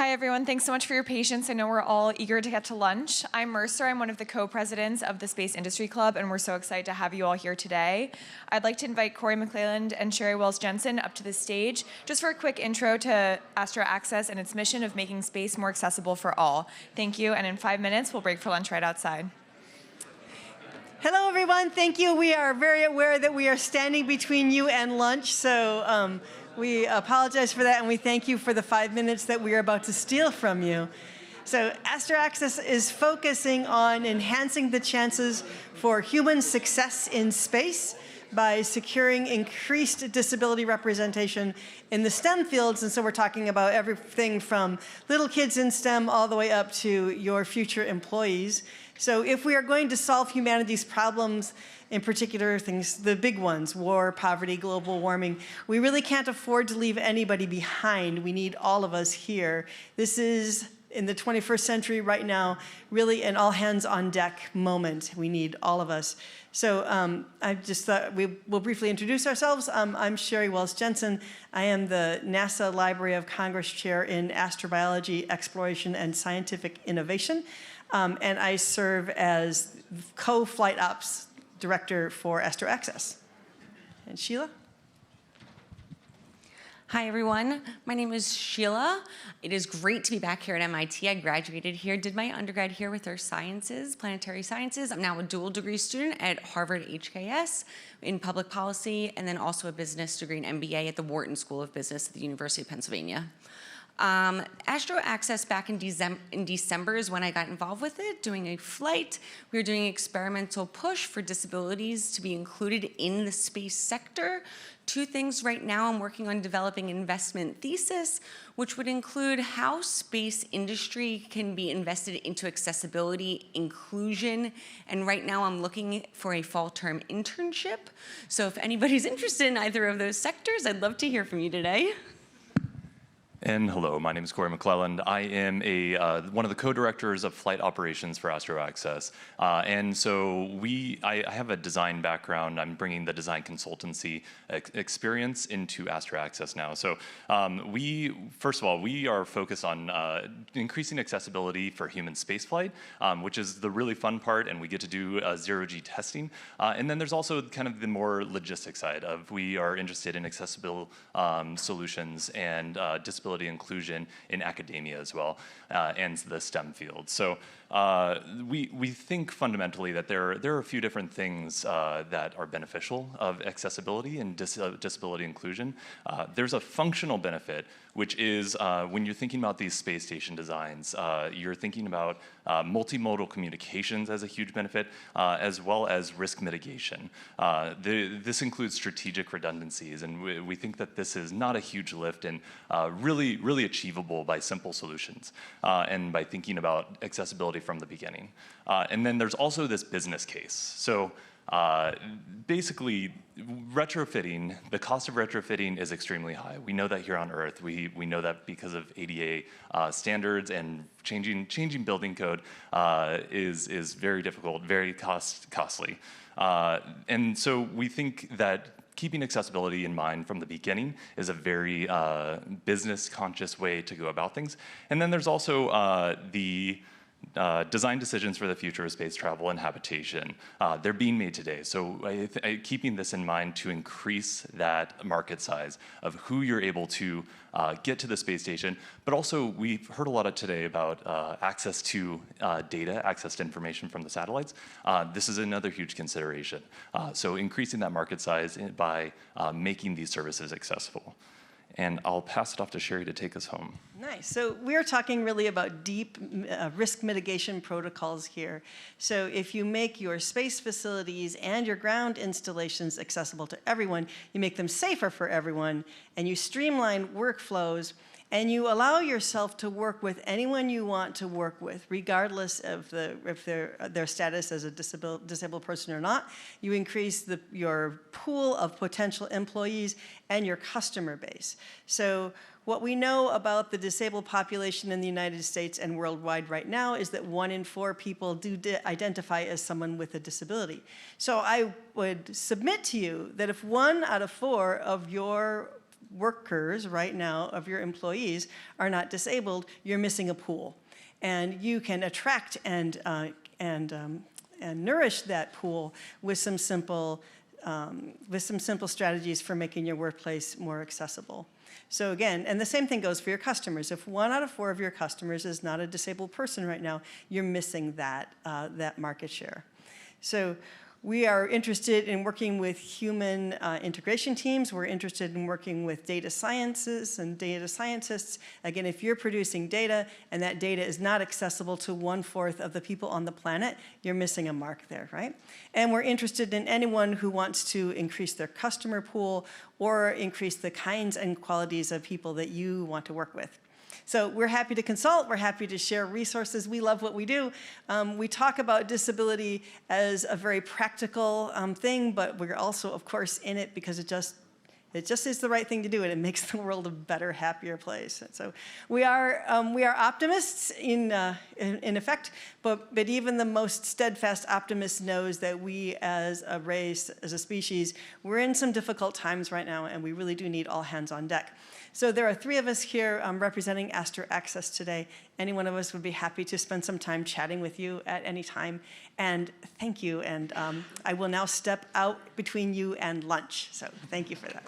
Hi, everyone. Thanks so much for your patience. I know we're all eager to get to lunch. I'm Mercer. I'm one of the co-presidents of the Space Industry Club, and we're so excited to have you all here today. I'd like to invite Corey McClelland and Sherry Wells-Jensen up to the stage just for a quick intro to AstroAccess and its mission of making space more accessible for all. Thank you, and in 5 minutes, we'll break for lunch right outside. Hello, everyone. Thank you. We are very aware that we are standing between you and lunch, so we apologize for that, and we thank you for the 5 minutes that we are about to steal from you. So AstroAccess is focusing on enhancing the chances for human success in space by securing increased disability representation in the STEM fields. And so we're talking about everything from little kids in STEM all the way up to your future employees. So if we are going to solve humanity's problems, in particular things, the big ones, war, poverty, global warming, we really can't afford to leave anybody behind. We need all of us here. This is, in the 21st century right now, really an all-hands-on-deck moment. We need all of us. So I just thought we will briefly introduce ourselves. I'm Sherry Wells-Jensen. I am the NASA Library of Congress Chair in Astrobiology, Exploration, and Scientific Innovation. And I serve as co-flight ops director for AstroAccess. And Sheila? Hi, everyone. My name is Sheila. It is great to be back here at MIT. I graduated here, did my undergrad here with Earth Sciences, Planetary Sciences. I'm now a dual degree student at Harvard HKS in public policy, and then also a business degree and MBA at the Wharton School of Business at the University of Pennsylvania. AstroAccess back in December is when I got involved with it, doing a flight. We were doing an experimental push for disabilities to be included in the space sector. Two things right now, I'm working on developing an investment thesis, which would include how space industry can be invested into accessibility, inclusion, and right now I'm looking for a fall-term internship. So if anybody's interested in either of those sectors, I'd love to hear from you today. And hello, my name is Corey McClelland. I am one of the co-directors of flight operations for AstroAccess. And so I have a design background. I'm bringing the design consultancy experience into AstroAccess now. So first of all, we are focused on increasing accessibility for human spaceflight, which is the really fun part, and we get to do zero-G testing. And then there's also kind of the more logistic side of we are interested in accessible solutions and disability inclusion in academia as well, and the STEM field. So we think fundamentally that there are a few different things that are beneficial of accessibility and disability inclusion. There's a functional benefit, which is when you're thinking about these space station designs, you're thinking about multimodal communications as a huge benefit, as well as risk mitigation. This includes strategic redundancies, and we think that this is not a huge lift and really achievable by simple solutions and by thinking about accessibility from the beginning. And then there's also this business case. So basically, retrofitting, the cost of retrofitting is extremely high. We know that here on Earth. We know that because of ADA standards and changing building code is very difficult, very costly. And so we think that keeping accessibility in mind from the beginning is a very business-conscious way to go about things. And then there's also the design decisions for the future of space travel and habitation. They're being made today. So keeping this in mind to increase that market size of who you're able to get to the space station, but also we've heard a lot today about access to data, access to information from the satellites. This is another huge consideration. So increasing that market size by making these services accessible. And I'll pass it off to Sherry to take us home. Nice. So we're talking really about deep risk mitigation protocols here. So if you make your space facilities and your ground installations accessible to everyone, you make them safer for everyone, and you streamline workflows, and you allow yourself to work with anyone you want to work with, regardless of if their status as a disabled person or not. You increase your pool of potential employees and your customer base. So what we know about the disabled population in the United States and worldwide right now is that 1 in 4 people do identify as someone with a disability. So I would submit to you that if 1 out of 4 of your workers right now, of your employees, are not disabled, you're missing a pool. And you can attract and nourish that pool with some simple strategies for making your workplace more accessible. So again, and the same thing goes for your customers. If 1 out of 4 of your customers is not a disabled person right now, you're missing that market share. So we are interested in working with human integration teams. We're interested in working with data sciences and data scientists. Again, if you're producing data and that data is not accessible to 1/4 of the people on the planet, you're missing a mark there, right? And we're interested in anyone who wants to increase their customer pool or increase the kinds and qualities of people that you want to work with. So we're happy to consult. We're happy to share resources. We love what we do. We talk about disability as a very practical thing, but we're also, of course, in it because it just is the right thing to do, and it makes the world a better, happier place. And so we are optimists in effect, but even the most steadfast optimist knows that we, as a race, as a species, we're in some difficult times right now, and we really do need all hands on deck. So there are 3 of us here representing AstroAccess today. Any one of us would be happy to spend some time chatting with you at any time. And thank you. And I will now step out between you and lunch. So thank you for that.